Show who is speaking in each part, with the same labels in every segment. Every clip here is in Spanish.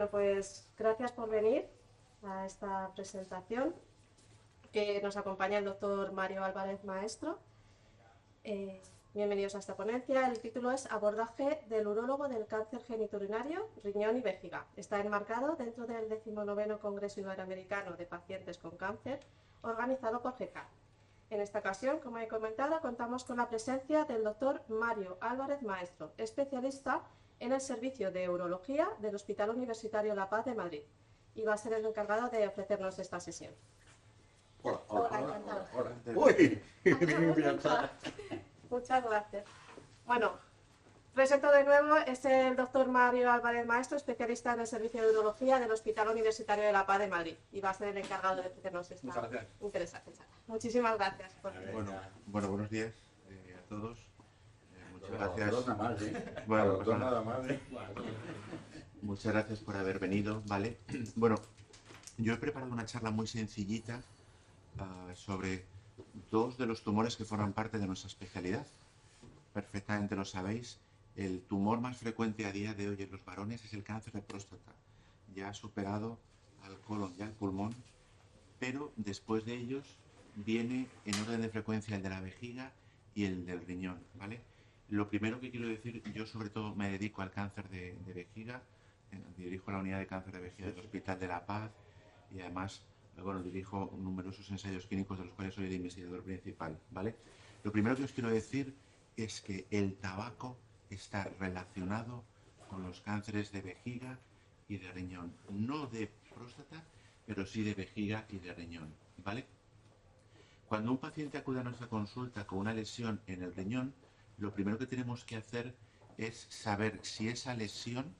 Speaker 1: Bueno, pues gracias por venir a esta presentación, que nos acompaña el doctor Mario Álvarez Maestro. Bienvenidos a esta ponencia. El título es Abordaje del urólogo del cáncer genitourinario, riñón y vejiga. Está enmarcado dentro del 19º Congreso Iberoamericano de Pacientes con Cáncer, organizado por GECAR. En esta ocasión, como he comentado, contamos con la presencia del doctor Mario Álvarez Maestro, especialista en el Servicio de Urología del Hospital Universitario La Paz de Madrid, y va a ser el encargado de ofrecernos esta sesión.
Speaker 2: Hola,
Speaker 1: encantado.
Speaker 2: hola. Uy,
Speaker 1: Muchas gracias. Bueno, presento de nuevo, es el doctor Mario Álvarez Maestro, especialista en el Servicio de Urología del Hospital Universitario de La Paz de Madrid, y va a ser el encargado de ofrecernos esta interesante charla. Muchísimas gracias.
Speaker 2: Bueno, buenos días a todos. Muchas gracias.
Speaker 3: Nada más,
Speaker 2: Bueno, pues
Speaker 3: nada más,
Speaker 2: muchas gracias por haber venido, ¿vale? Bueno, yo he preparado una charla muy sencillita sobre dos de los tumores que forman parte de nuestra especialidad. Perfectamente lo sabéis, el tumor más frecuente a día de hoy en los varones es el cáncer de próstata. Ya ha superado al colon y al pulmón, pero después de ellos viene en orden de frecuencia el de la vejiga y el del riñón, ¿vale? Lo primero que quiero decir, yo sobre todo me dedico al cáncer de vejiga, dirijo la unidad de cáncer de vejiga del Hospital de La Paz y además, bueno, dirijo numerosos ensayos clínicos de los cuales soy el investigador principal, ¿vale? Lo primero que os quiero decir es que el tabaco está relacionado con los cánceres de vejiga y de riñón, no de próstata, pero sí de vejiga y de riñón, ¿vale? Cuando un paciente acude a nuestra consulta con una lesión en el riñón, lo primero que tenemos que hacer es saber si esa lesión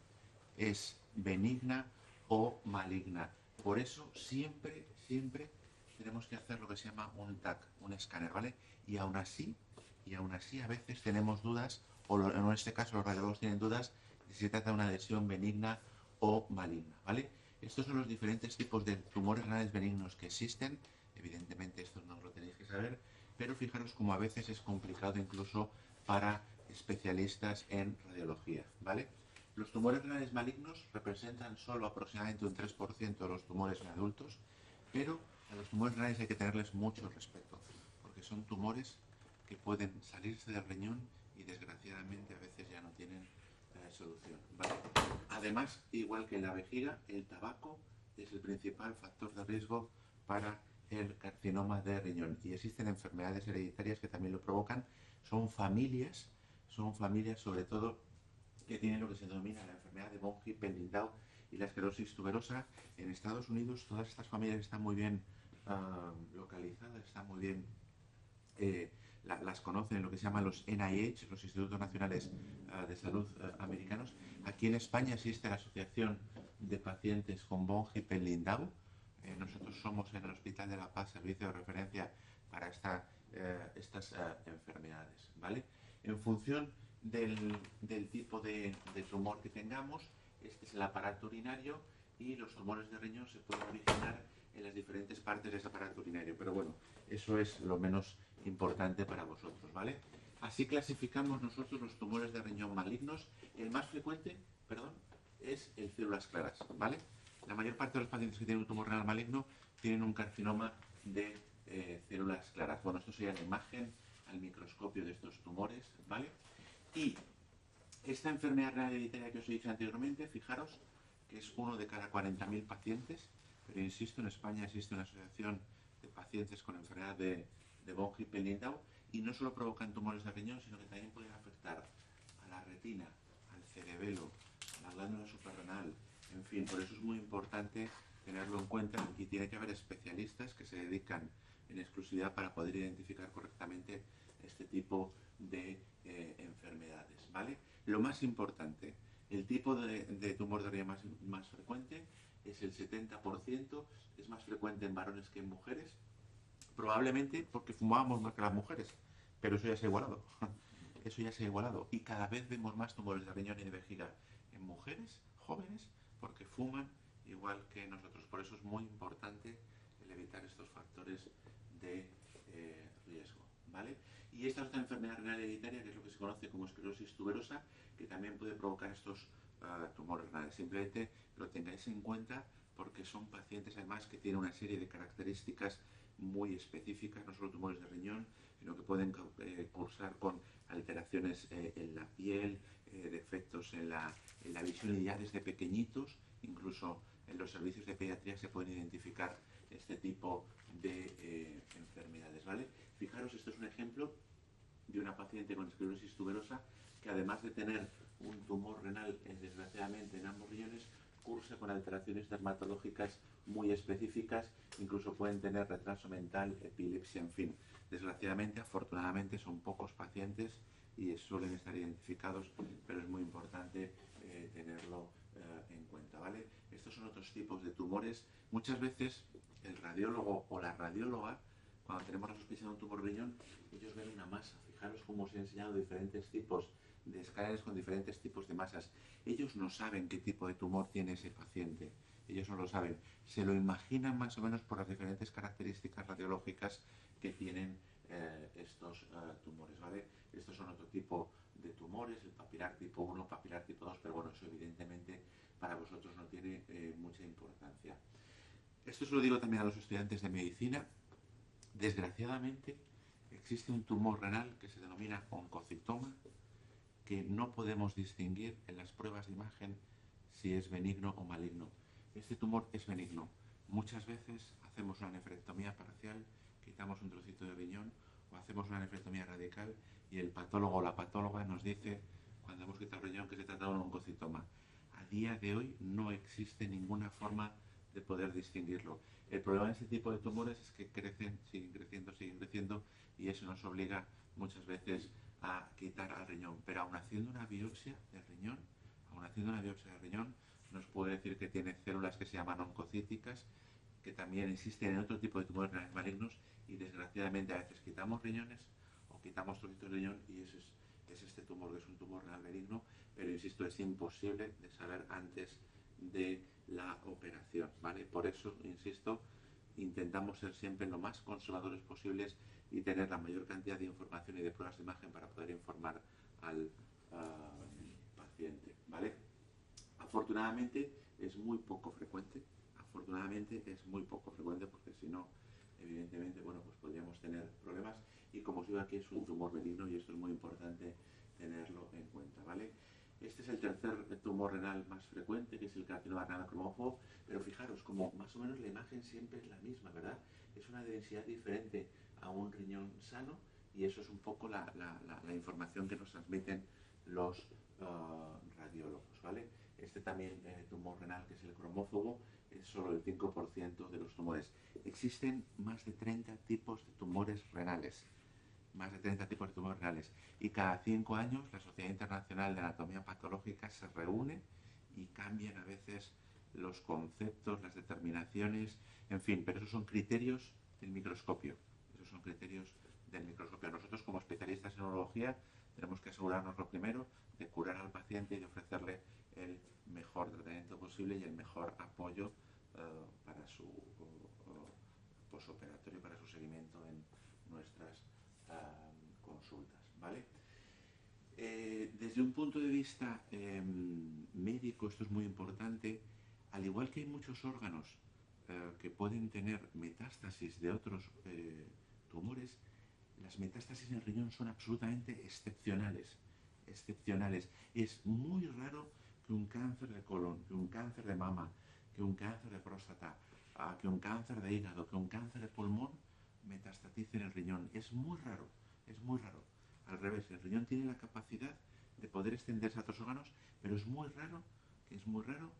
Speaker 2: es benigna o maligna. Por eso siempre tenemos que hacer lo que se llama un TAC, un escáner, ¿vale? Y aún así a veces tenemos dudas, o en este caso los radiólogos tienen dudas de si se trata de una lesión benigna o maligna, ¿vale? Estos son los diferentes tipos de tumores renales benignos que existen. Evidentemente esto no lo tenéis que saber, pero fijaros como a veces es complicado incluso para especialistas en radiología, ¿vale? Los tumores renales malignos representan solo aproximadamente un 3% de los tumores en adultos, pero a los tumores renales hay que tenerles mucho respeto, porque son tumores que pueden salirse del riñón y desgraciadamente a veces ya no tienen solución, ¿vale? Además, igual que en la vejiga, el tabaco es el principal factor de riesgo para el carcinoma de riñón, y existen enfermedades hereditarias que también lo provocan. Son familias sobre todo que tienen lo que se denomina la enfermedad de von Hippel-Lindau y la esclerosis tuberosa. En Estados Unidos todas estas familias están muy bien localizadas, están muy bien, las conocen en lo que se llaman los NIH, los Institutos Nacionales de Salud americanos. Aquí en España existe la Asociación de Pacientes con von Hippel-Lindau. Nosotros somos en el Hospital de La Paz servicio de referencia para estas enfermedades, ¿vale? En función del tipo de tumor que tengamos, este es el aparato urinario, y los tumores de riñón se pueden originar en las diferentes partes de ese aparato urinario, pero bueno, eso es lo menos importante para vosotros, ¿vale? Así clasificamos nosotros los tumores de riñón malignos. El más frecuente, es el células claras, ¿vale? La mayor parte de los pacientes que tienen un tumor renal maligno tienen un carcinoma de células claras. Bueno, esto sería la imagen al microscopio de estos tumores, ¿vale? Y esta enfermedad renal hereditaria que os he dicho anteriormente, fijaros que es uno de cada 40.000 pacientes, pero insisto, en España existe una asociación de pacientes con enfermedad de von Hippel-Lindau, y no solo provocan tumores de riñón, sino que también pueden afectar a la retina, al cerebelo, a la glándula suprarrenal, en fin, por eso es muy importante tenerlo en cuenta, y tiene que haber especialistas que se dedican en exclusividad para poder identificar correctamente este tipo de enfermedades, ¿vale? Lo más importante, el tipo de tumor de riñón más frecuente es el 70%, es más frecuente en varones que en mujeres, probablemente porque fumábamos más que las mujeres, pero eso ya se ha igualado. Eso ya se ha igualado, y cada vez vemos más tumores de riñón y de vejiga en mujeres jóvenes porque fuman igual que nosotros. Por eso es muy importante el evitar estos factores de riesgo, ¿vale? Y esta es otra enfermedad renal hereditaria, que es lo que se conoce como esclerosis tuberosa, que también puede provocar estos tumores renales. Simplemente lo tengáis en cuenta porque son pacientes además que tienen una serie de características muy específicas, no solo tumores de riñón, sino que pueden cursar con alteraciones en la piel, defectos en la visión, y ya desde pequeñitos, incluso en los servicios de pediatría se pueden identificar este tipo de enfermedades, ¿vale? Fijaros, esto es un ejemplo de una paciente con esclerosis tuberosa que, además de tener un tumor renal, desgraciadamente en ambos riñones, cursa con alteraciones dermatológicas muy específicas, incluso pueden tener retraso mental, epilepsia, en fin. Desgraciadamente, afortunadamente, son pocos pacientes y suelen estar identificados, pero es muy importante tenerlo en cuenta, ¿vale? Estos son otros tipos de tumores. Muchas veces el radiólogo o la radióloga, cuando tenemos la sospecha de un tumor riñón, ellos ven una masa. Fijaros cómo os he enseñado diferentes tipos de escáneres con diferentes tipos de masas. Ellos no saben qué tipo de tumor tiene ese paciente. Ellos no lo saben. Se lo imaginan más o menos por las diferentes características radiológicas que tienen estos tumores, ¿vale? Estos son otro tipo de tumores, el papilar tipo 1, papilar tipo 2, pero bueno, eso evidentemente para vosotros no tiene mucha importancia. Esto se lo digo también a los estudiantes de medicina. Desgraciadamente, existe un tumor renal que se denomina oncocitoma, que no podemos distinguir en las pruebas de imagen si es benigno o maligno. Este tumor es benigno. Muchas veces hacemos una nefrectomía parcial, quitamos un trocito de riñón, o hacemos una nefrectomía radical y el patólogo o la patóloga nos dice, cuando hemos quitado el riñón, que se trata de un oncocitoma. A día de hoy no existe ninguna forma de poder distinguirlo. El problema de este tipo de tumores es que crecen, siguen creciendo, y eso nos obliga muchas veces a quitar al riñón. Pero aún haciendo una biopsia de riñón, nos puede decir que tiene células que se llaman oncocíticas, que también existen en otro tipo de tumores renales malignos, y desgraciadamente a veces quitamos riñones o quitamos trocitos de riñón y eso es este tumor, que es un tumor renal maligno, pero insisto, es imposible de saber antes de la operación, ¿vale? Por eso, insisto, intentamos ser siempre lo más conservadores posibles y tener la mayor cantidad de información y de pruebas de imagen para poder informar al paciente, ¿vale? Afortunadamente es muy poco frecuente, porque si no, evidentemente, bueno, pues podríamos tener problemas, y como os digo, aquí es un tumor benigno y esto es muy importante tenerlo en cuenta, ¿vale? Este es el tercer tumor renal más frecuente, que es el carcinoma renal cromófobo, pero fijaros, como más o menos la imagen siempre es la misma, ¿verdad? Es una densidad diferente a un riñón sano, y eso es un poco la información que nos transmiten los radiólogos, ¿vale? Este también tumor renal, que es el cromófobo, es solo el 5% de los tumores. Existen más de 30 tipos de tumores renales. Y cada 5 años la Sociedad Internacional de Anatomía Patológica se reúne y cambian a veces los conceptos, las determinaciones, en fin, pero esos son criterios del microscopio. Nosotros, como especialistas en urología, tenemos que asegurarnos lo primero de curar al paciente y de ofrecerle el mejor tratamiento posible y el mejor apoyo para su posoperatorio, para su seguimiento en nuestras consultas, ¿vale? Desde un punto de vista médico, esto es muy importante. Al igual que hay muchos órganos que pueden tener metástasis de otros tumores, las metástasis en el riñón son absolutamente excepcionales. Es muy raro que un cáncer de colon, que un cáncer de mama, que un cáncer de próstata, que un cáncer de hígado, que un cáncer de pulmón metastatice en el riñón. Es muy raro. Al revés, el riñón tiene la capacidad de poder extenderse a otros órganos, pero es muy raro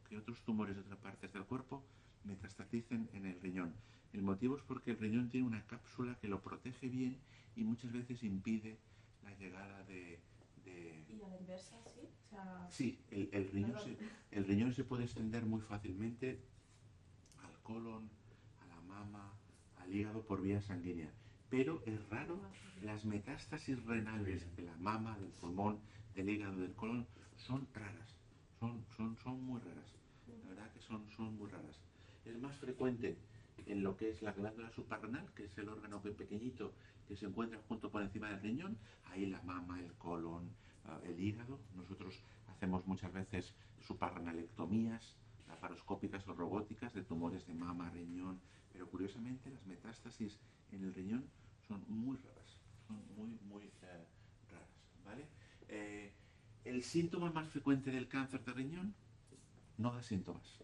Speaker 2: que otros tumores de otras partes del cuerpo metastaticen en el riñón. El motivo es porque el riñón tiene una cápsula que lo protege bien y muchas veces impide la llegada de...
Speaker 1: ¿Y a la inversa, sí? O sea...
Speaker 2: Sí, el riñón se puede extender muy fácilmente al colon, a la mama, al hígado por vía sanguínea. Pero es raro, las metástasis renales de la mama, del pulmón, del hígado, del colon, son raras. Son muy raras. La verdad que son muy raras. Es más frecuente en lo que es la glándula suprarrenal, que es el órgano pequeñito que se encuentra junto por encima del riñón. Ahí la mama, el colon, el hígado. Nosotros hacemos muchas veces suprarrenalectomías laparoscópicas o robóticas de tumores de mama, riñón, pero curiosamente las metástasis en el riñón son muy raras, son muy raras, ¿vale? El síntoma más frecuente del cáncer de riñón no da síntomas.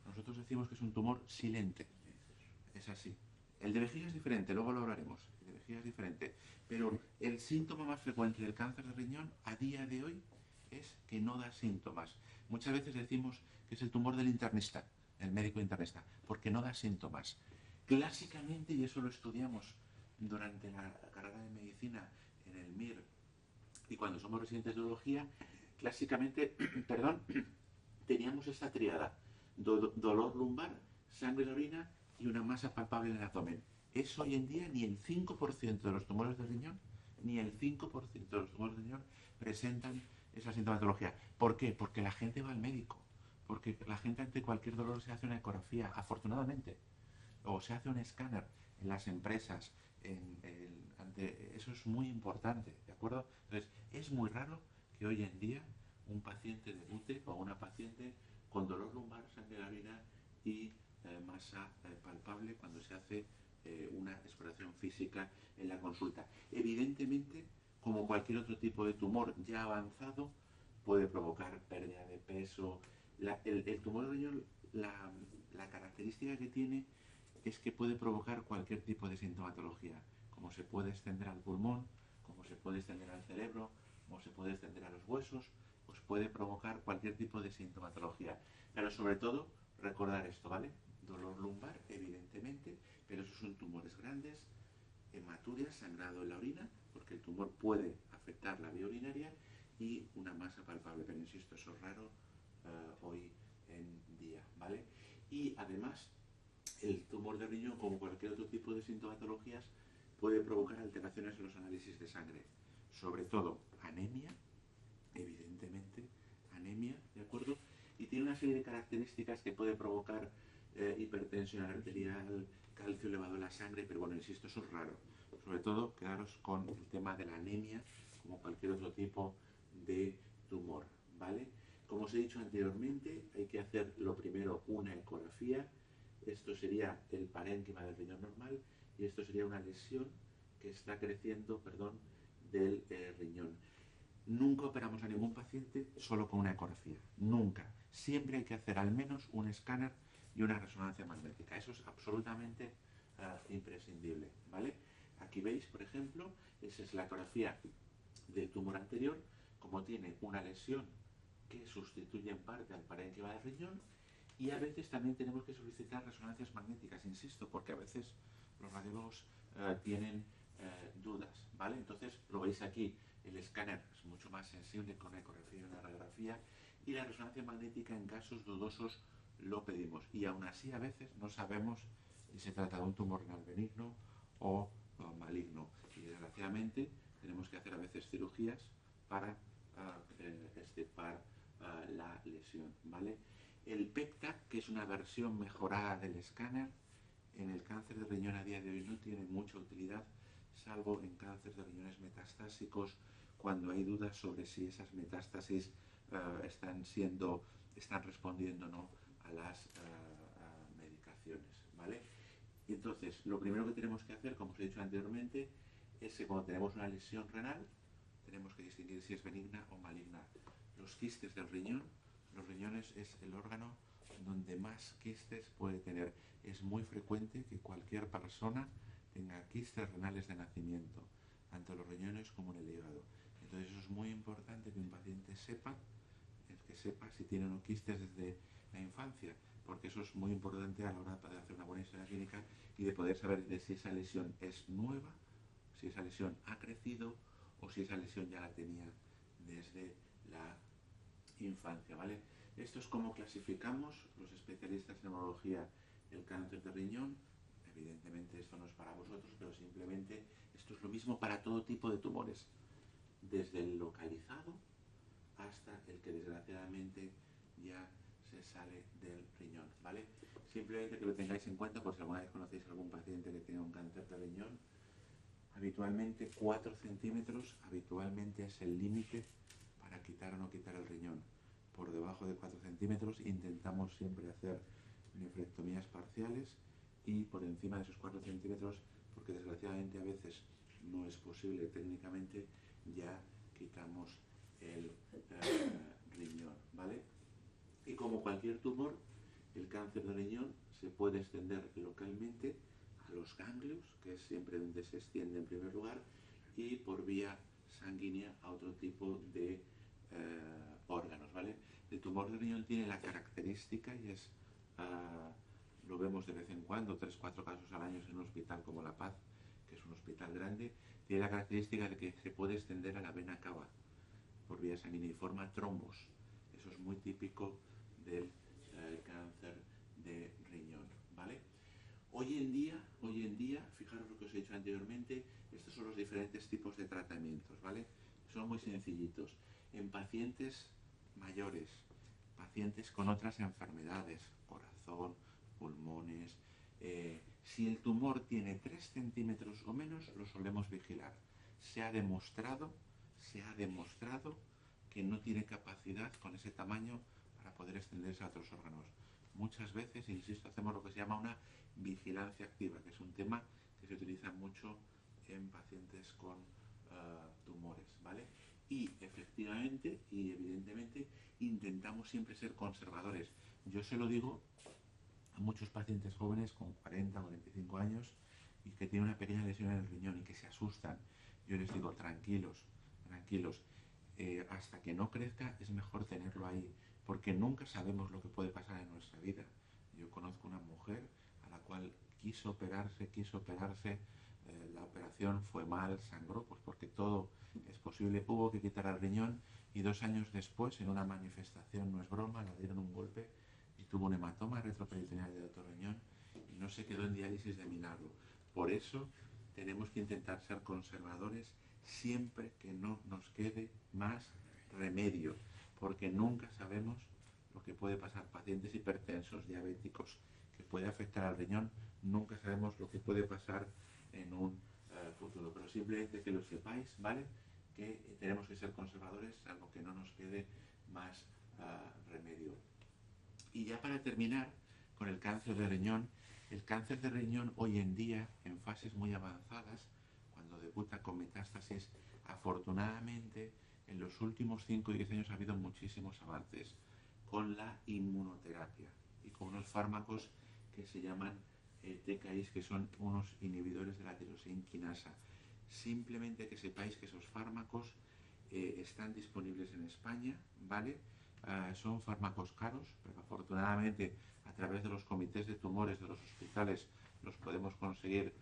Speaker 2: Nosotros decimos que es un tumor silente, es así. El de vejiga es diferente, luego lo hablaremos, el de vejiga es diferente, pero el síntoma más frecuente del cáncer de riñón a día de hoy es que no da síntomas. Muchas veces decimos que es el tumor del internista, el médico internista, porque no da síntomas. Clásicamente, y eso lo estudiamos durante la carrera de medicina en el MIR y cuando somos residentes de urología, clásicamente, perdón, teníamos esta triada, dolor lumbar, sangre en la orina y una masa palpable en el abdomen. Eso hoy en día ni el 5% de los tumores de riñón, ni el 5% de los tumores de riñón presentan esa sintomatología. ¿Por qué? Porque la gente va al médico, porque la gente ante cualquier dolor se hace una ecografía, afortunadamente, o se hace un escáner en las empresas, eso es muy importante, ¿de acuerdo? Entonces, es muy raro que hoy en día un paciente debute o una paciente con dolor lumbar, sangre en la orina y masa palpable cuando se hace una exploración física en la consulta. Evidentemente, como cualquier otro tipo de tumor ya avanzado, puede provocar pérdida de peso. El tumor de riñón, la característica que tiene es que puede provocar cualquier tipo de sintomatología, como se puede extender al pulmón, como se puede extender al cerebro, como se puede extender a los huesos, pues puede provocar cualquier tipo de sintomatología. Pero sobre todo, recordar esto, ¿vale? Dolor lumbar, evidentemente, pero esos son tumores grandes, hematuria, sangrado en la orina, porque el tumor puede afectar la vía urinaria y una masa palpable, pero insisto, eso es raro hoy en día, ¿vale? Y además, el tumor de riñón, como cualquier otro tipo de sintomatologías, puede provocar alteraciones en los análisis de sangre, sobre todo anemia, evidentemente, anemia, ¿de acuerdo? Y tiene una serie de características que puede provocar hipertensión arterial, calcio elevado en la sangre, pero bueno, insisto, eso es raro. Sobre todo, quedaros con el tema de la anemia, como cualquier otro tipo de tumor, ¿vale? Como os he dicho anteriormente, hay que hacer lo primero una ecografía. Esto sería el parénquima del riñón normal y esto sería una lesión que está creciendo, perdón, del riñón. Nunca operamos a ningún paciente solo con una ecografía, nunca. Siempre hay que hacer al menos un escáner y una resonancia magnética. Eso es absolutamente imprescindible, ¿vale? Aquí veis, por ejemplo, esa es la ecografía del tumor anterior, como tiene una lesión que sustituye en parte al parénquima del riñón, y a veces también tenemos que solicitar resonancias magnéticas, insisto, porque a veces los radiólogos tienen dudas, ¿vale? Entonces, lo veis aquí, el escáner es mucho más sensible con una ecografía y una radiografía, y la resonancia magnética en casos dudosos lo pedimos. Y aún así a veces no sabemos si se trata de un tumor renal benigno o maligno. Y desgraciadamente tenemos que hacer a veces cirugías para extirpar la lesión, ¿vale? El PET-CT, que es una versión mejorada del escáner, en el cáncer de riñón a día de hoy no tiene mucha utilidad, salvo en cáncer de riñones metastásicos, cuando hay dudas sobre si esas metástasis están respondiendo o no a las medicaciones, ¿vale? Y entonces, lo primero que tenemos que hacer, como os he dicho anteriormente, es que cuando tenemos una lesión renal, tenemos que distinguir si es benigna o maligna. Los quistes del riñón, los riñones es el órgano donde más quistes puede tener. Es muy frecuente que cualquier persona tenga quistes renales de nacimiento, tanto en los riñones como en el hígado. Entonces eso es muy importante que un paciente sepa si tiene unos quistes desde la infancia, porque eso es muy importante a la hora de hacer una buena historia clínica y de poder saber de si esa lesión es nueva, si esa lesión ha crecido o si esa lesión ya la tenía desde la infancia, ¿vale? Esto es como clasificamos los especialistas en neurología el cáncer de riñón. Evidentemente esto no es para vosotros, pero simplemente esto es lo mismo para todo tipo de tumores, desde el localizado hasta el que desgraciadamente ya se sale del riñón, ¿vale? Simplemente que lo tengáis en cuenta por si alguna vez conocéis a algún paciente que tiene un cáncer de riñón. Habitualmente 4 centímetros, habitualmente es el límite para quitar o no quitar el riñón. por debajo de 4 centímetros intentamos siempre hacer nefrectomías parciales, y por encima de esos 4 centímetros, porque desgraciadamente a veces no es posible técnicamente, ya quitamos el riñón, ¿vale? Y como cualquier tumor, el cáncer de riñón se puede extender localmente a los ganglios, que es siempre donde se extiende en primer lugar, y por vía sanguínea a otro tipo de órganos, ¿vale? El tumor de riñón tiene la característica, y es, lo vemos de vez en cuando, 3-4 casos al año en un hospital como La Paz, que es un hospital grande, tiene la característica de que se puede extender a la vena cava por vía sanguínea y forma trombos. Eso es muy típico del cáncer de riñón, ¿vale? Hoy en día, fijaros lo que os he dicho anteriormente, estos son los diferentes tipos de tratamientos, ¿vale? Son muy sencillitos. En pacientes mayores, pacientes con otras enfermedades, corazón, pulmones, si el tumor tiene 3 centímetros o menos, lo solemos vigilar. Se ha demostrado que no tiene capacidad con ese tamaño para poder extenderse a otros órganos. Muchas veces, insisto, hacemos lo que se llama una vigilancia activa, que es un tema que se utiliza mucho en pacientes con tumores, ¿vale? Y efectivamente y evidentemente intentamos siempre ser conservadores. Yo se lo digo a muchos pacientes jóvenes con 40 o 45 años y que tienen una pequeña lesión en el riñón y que se asustan. Yo les digo, tranquilos, hasta que no crezca es mejor tenerlo ahí, porque nunca sabemos lo que puede pasar en nuestra vida. Yo conozco una mujer a la cual quiso operarse, la operación fue mal, sangró, pues porque todo es posible, hubo que quitar el riñón, y 2 años después, en una manifestación, no es broma, le dieron un golpe y tuvo un hematoma retroperitoneal de otro riñón y no se quedó en diálisis de milagro. Por eso tenemos que intentar ser conservadores siempre que no nos quede más remedio, porque nunca sabemos lo que puede pasar. Pacientes hipertensos, diabéticos, que puede afectar al riñón, nunca sabemos lo que puede pasar en un futuro. Pero simplemente que lo sepáis, ¿vale? Que tenemos que ser conservadores, salvo que no nos quede más remedio. Y ya para terminar con el cáncer de riñón hoy en día, en fases muy avanzadas, cuando debuta con metástasis, afortunadamente en los últimos 5 o 10 años ha habido muchísimos avances con la inmunoterapia y con unos fármacos que se llaman TKIs, que son unos inhibidores de la tirosina quinasa. Simplemente que sepáis que esos fármacos están disponibles en España, ¿vale? Son fármacos caros, pero afortunadamente a través de los comités de tumores de los hospitales los podemos conseguir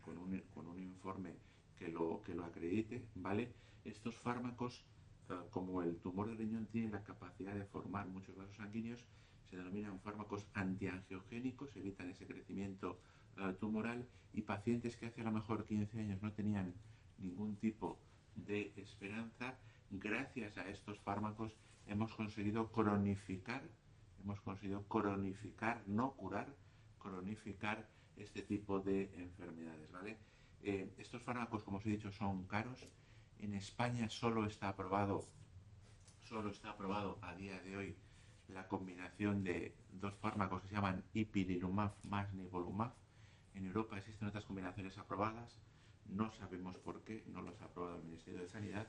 Speaker 2: con un informe que lo acredite, ¿vale? Estos fármacos, como el tumor de riñón tiene la capacidad de formar muchos vasos sanguíneos, se denominan fármacos antiangiogénicos, evitan ese crecimiento tumoral, y pacientes que hace a lo mejor 15 años no tenían ningún tipo de esperanza, gracias a estos fármacos hemos conseguido cronificar, no curar, cronificar este tipo de enfermedades, ¿vale? Estos fármacos, como os he dicho, son caros. En España solo está aprobado a día de hoy la combinación de 2 fármacos que se llaman ipilimumab más nivolumab. En Europa existen otras combinaciones aprobadas, no sabemos por qué, no los ha aprobado el Ministerio de Sanidad,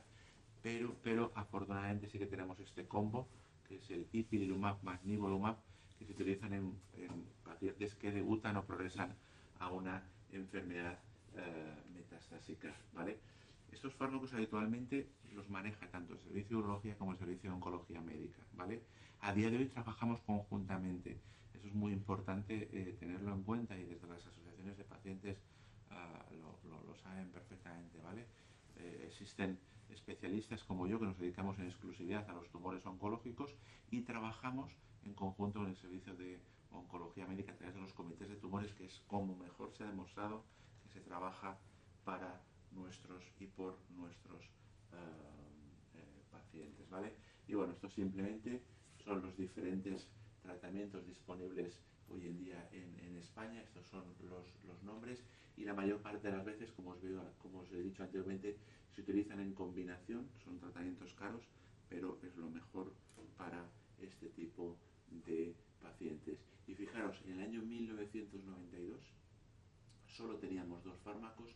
Speaker 2: pero afortunadamente sí que tenemos este combo, que es el ipilimumab más nivolumab, que se utilizan en pacientes que debutan o progresan a una enfermedad metastásica, ¿vale? Estos fármacos habitualmente los maneja tanto el Servicio de Urología como el Servicio de Oncología Médica, ¿vale? A día de hoy trabajamos conjuntamente. Eso es muy importante tenerlo en cuenta, y desde las asociaciones de pacientes lo saben perfectamente, ¿vale? Existen especialistas como yo que nos dedicamos en exclusividad a los tumores oncológicos y trabajamos en conjunto con el Servicio de Oncología Médica a través de los comités de tumores, que es como mejor se ha demostrado que se trabaja para nuestros y por nuestros pacientes, ¿vale? Y bueno, esto simplemente son los diferentes tratamientos disponibles hoy en día en España. Estos son los nombres, y la mayor parte de las veces, como os he dicho anteriormente, se utilizan en combinación, son tratamientos caros, pero es lo mejor para este tipo de pacientes. Y fijaros, en el año 1992 solo teníamos 2 fármacos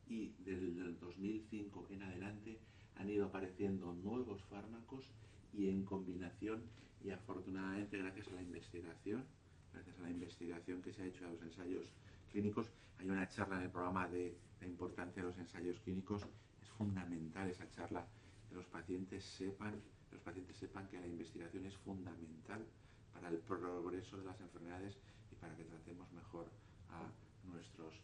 Speaker 2: y desde el 2005 en adelante han ido apareciendo nuevos fármacos y en combinación, y afortunadamente gracias a la investigación que se ha hecho a los ensayos clínicos. Hay una charla en el programa de la importancia de los ensayos clínicos. Es fundamental esa charla, que los pacientes sepan que la investigación es fundamental para el progreso de las enfermedades y para que tratemos mejor a nuestros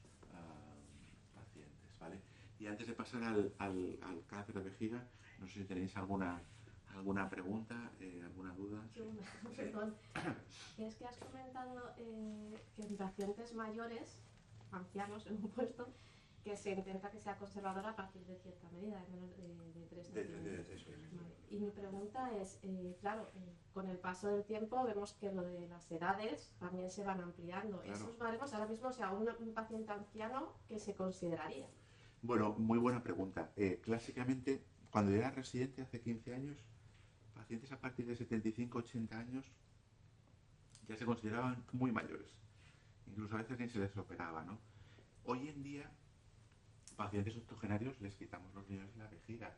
Speaker 2: pacientes, ¿vale? Y antes de pasar al cáncer de vejiga, no sé si tenéis alguna pregunta, alguna duda.
Speaker 1: Perdón. Es que has comentado que en pacientes mayores, ancianos en un puesto, que se intenta que sea conservadora a partir de cierta medida, de menos de 3 centímetros. Vale. Y mi pregunta es, claro, con el paso del tiempo vemos que lo de las edades también se van ampliando. Claro. Esos baremos ahora mismo, o sea, un paciente anciano, ¿qué se consideraría?
Speaker 2: Bueno, muy buena pregunta. Clásicamente, cuando yo era residente hace 15 años, pacientes a partir de 75-80 años ya se consideraban muy mayores. Incluso a veces ni se les operaba, ¿no? Hoy en día, pacientes octogenarios les quitamos los niños de la vejiga.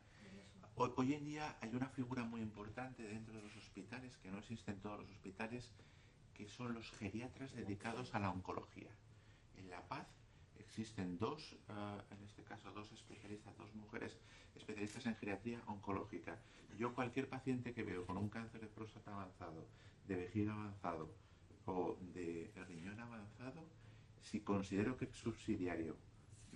Speaker 2: Hoy en día hay una figura muy importante dentro de los hospitales, que no existe en todos los hospitales, que son los geriatras dedicados a la oncología. En La Paz existen en este caso dos especialistas, 2 mujeres especialistas en geriatría oncológica. Yo cualquier paciente que veo con un cáncer de próstata avanzado, de vejiga avanzado o de riñón avanzado, si considero que es subsidiario,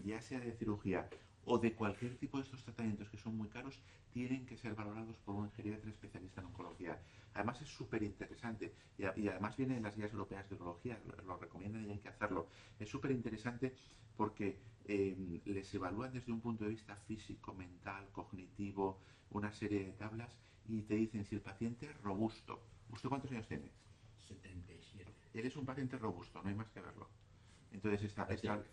Speaker 2: ya sea de cirugía o de cualquier tipo de estos tratamientos que son muy caros, tienen que ser valorados por un geriatra especialista en oncología. Además es súper interesante y además viene en las guías europeas de urología, lo recomiendan y hay que hacerlo. Es súper interesante porque les evalúan desde un punto de vista físico, mental, cognitivo, una serie de tablas y te dicen si el paciente es robusto. ¿Usted cuántos años tiene?
Speaker 3: 77.
Speaker 2: Él es un paciente robusto, no hay más que verlo. Entonces establecen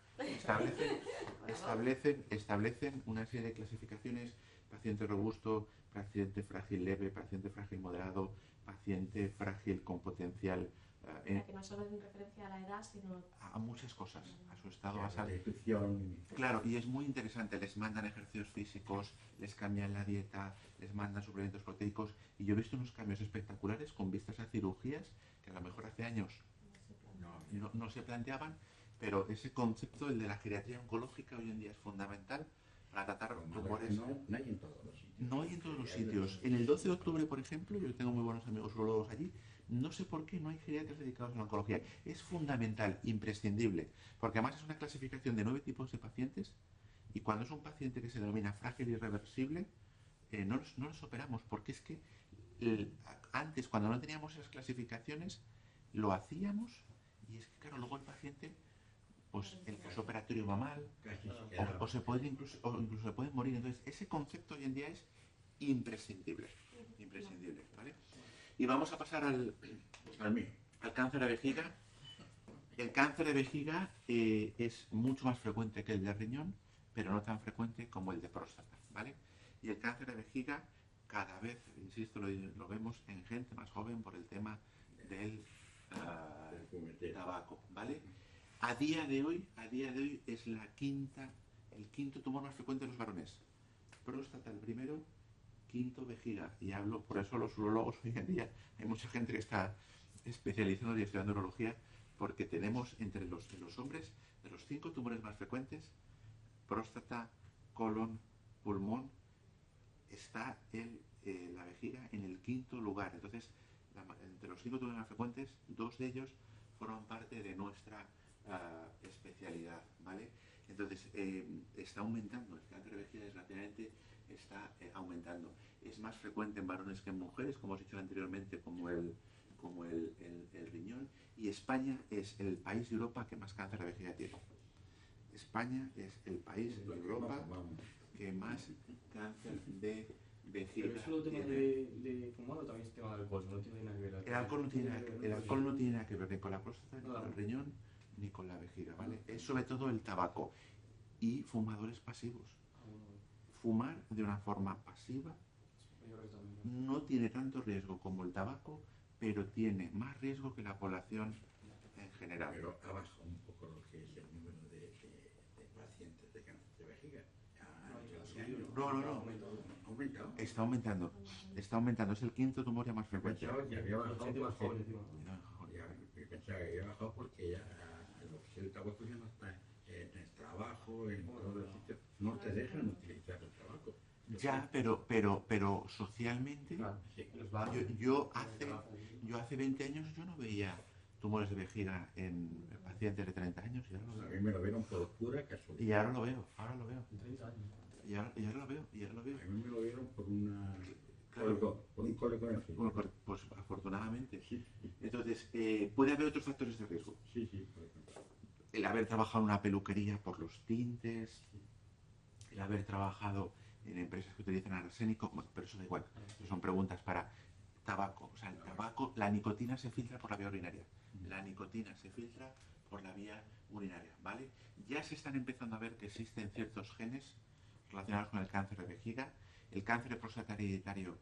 Speaker 2: una serie de clasificaciones: paciente robusto, paciente frágil leve, paciente frágil moderado, paciente frágil con potencial...
Speaker 1: que no solo en referencia a la edad, sino
Speaker 2: a muchas cosas, a su estado basal. Claro, y es muy interesante, les mandan ejercicios físicos, les cambian la dieta, les mandan suplementos proteicos, y yo he visto unos cambios espectaculares con vistas a cirugías que a lo mejor hace años no se planteaban, pero ese concepto, el de la geriatría oncológica, hoy en día es fundamental para tratar tumores.
Speaker 3: No hay en todos los sitios.
Speaker 2: No hay en todos los sitios. En el 12 de octubre, por ejemplo, yo tengo muy buenos amigos urologos allí, no sé por qué no hay geriatras dedicados a la oncología. Es fundamental, imprescindible, porque además es una clasificación de 9 tipos de pacientes, y cuando es un paciente que se denomina frágil irreversible, no los operamos, porque es que antes, cuando no teníamos esas clasificaciones, lo hacíamos, y es que claro, luego el paciente, pues el posoperatorio va mal, o se puede incluso se pueden morir. Entonces ese concepto hoy en día es imprescindible, ¿vale? Y vamos a pasar al cáncer de vejiga. El cáncer de vejiga es mucho más frecuente que el de riñón, pero no tan frecuente como el de próstata, ¿vale? Y el cáncer de vejiga cada vez, insisto, lo vemos en gente más joven por el tema del tabaco, ¿vale? A día de hoy es el quinto tumor más frecuente en los varones. Próstata el primero, quinto vejiga. Y hablo, por eso los urologos hoy en día, hay mucha gente que está especializando y estudiando urología, porque tenemos entre los hombres, de los 5 tumores más frecuentes, próstata, colon, pulmón, está la vejiga en el 5.º lugar. Entonces, entre los 5 tumores más frecuentes, 2 de ellos forman parte de nuestra especialidad, ¿vale? Entonces, está aumentando, el cáncer de vejiga desgraciadamente está aumentando. Es más frecuente en varones que en mujeres, como os he dicho anteriormente, como el riñón, y España es el país de Europa que más cáncer de vejiga tiene. España es el país de Europa que más cáncer de vejiga.
Speaker 4: ¿Pero es solo tema de fumar o también es tema de alcohol? No tiene nada que ver.
Speaker 2: El alcohol no tiene nada que ver ni con la próstata, ni con el riñón, ni con la vejiga, ¿vale? Es sobre todo el tabaco y fumadores pasivos. Fumar de una forma pasiva
Speaker 4: mayores también.
Speaker 2: no tiene tanto riesgo como el tabaco, pero tiene más riesgo que la población en general.
Speaker 3: Pero ha bajado un poco lo que es el número de pacientes de cáncer de vejiga.
Speaker 2: No.
Speaker 3: ¿Ha aumentado?
Speaker 2: Está aumentando, es el quinto tumor ya más frecuente.
Speaker 3: Pensaba que había bajado
Speaker 4: Gente más joven
Speaker 3: porque,
Speaker 4: encima.
Speaker 3: pensaba que había bajado porque ya el tabaco ya no está en el trabajo, en todos los sitios. No te dejan utilizar el tabaco.
Speaker 2: Ya, pero socialmente,
Speaker 4: Claro,
Speaker 3: Sí.
Speaker 4: los bares,
Speaker 2: yo
Speaker 4: los
Speaker 2: hace 20 años yo no veía tumores de vejiga en pacientes de 30 años y ahora lo
Speaker 3: A
Speaker 2: veo.
Speaker 3: mí me lo vieron por pura
Speaker 2: Y
Speaker 3: casualidad.
Speaker 2: ahora lo veo,
Speaker 4: En 30 años.
Speaker 2: y ahora lo veo.
Speaker 3: A mí me lo vieron por
Speaker 2: Claro.
Speaker 3: por un colega en
Speaker 2: Bueno, pues afortunadamente.
Speaker 3: Sí,
Speaker 2: Entonces, puede haber otros factores de riesgo.
Speaker 3: sí, por ejemplo.
Speaker 2: El haber trabajado en una peluquería por los tintes, el haber trabajado en empresas que utilizan arsénico, bueno, pero eso da igual. Son preguntas para tabaco. O sea, el tabaco, la nicotina se filtra por la vía urinaria. La nicotina se filtra por la vía urinaria, ¿vale? Ya se están empezando a ver que existen ciertos genes relacionados con el cáncer de vejiga. El cáncer de próstata hereditario,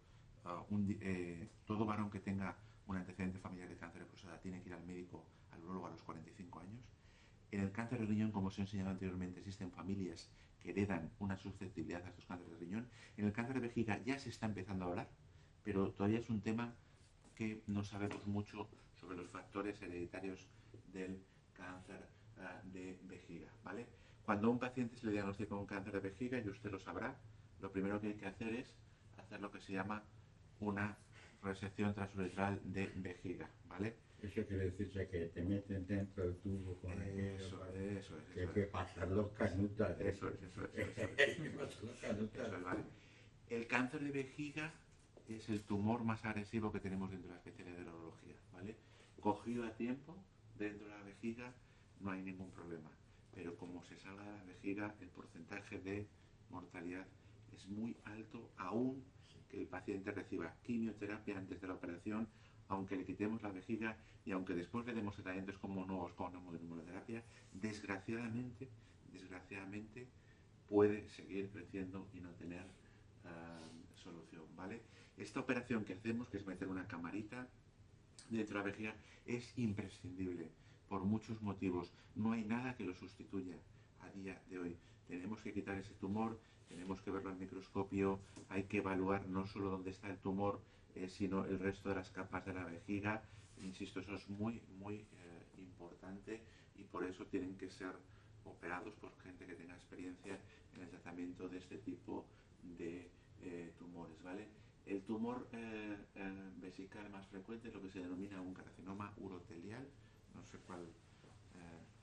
Speaker 2: todo varón que tenga un antecedente familiar de cáncer de próstata tiene que ir al médico, al urólogo a los 45 años. En el cáncer de riñón, como os he enseñado anteriormente, existen familias que heredan una susceptibilidad a estos cánceres de riñón. En el cáncer de vejiga ya se está empezando a hablar, pero todavía es un tema que no sabemos mucho sobre los factores hereditarios del cáncer de vejiga, ¿vale? Cuando a un paciente se le diagnostica un cáncer de vejiga, y usted lo sabrá, lo primero que hay que hacer es hacer lo que se llama una resección transuretral de vejiga, ¿vale?
Speaker 3: Eso quiere decirse que te meten dentro del tubo con
Speaker 2: Eso es.
Speaker 3: que hay que pasar los canutas.
Speaker 2: Eso es.
Speaker 3: Hay que pasar los canutas.
Speaker 2: Eso es, ¿vale? El cáncer de vejiga es el tumor más agresivo que tenemos dentro de la especialidad de la urología, ¿vale? Cogido a tiempo, dentro de la vejiga, no hay ningún problema. Pero como se salga de la vejiga, el porcentaje de mortalidad es muy alto, aún que el paciente reciba quimioterapia antes de la operación, aunque le quitemos la vejiga y aunque después le demos tratamientos como nuevos con inmunoterapia, desgraciadamente puede seguir creciendo y no tener solución, ¿vale? Esta operación que hacemos, que es meter una camarita dentro de la vejiga, es imprescindible por muchos motivos. No hay nada que lo sustituya a día de hoy. Tenemos que quitar ese tumor, tenemos que verlo al microscopio, hay que evaluar no solo dónde está el tumor, sino el resto de las capas de la vejiga. Insisto, eso es muy importante y por eso tienen que ser operados por gente que tenga experiencia en el tratamiento de este tipo de tumores, ¿vale? El tumor vesical más frecuente es lo que se denomina un carcinoma urotelial, no sé cuál.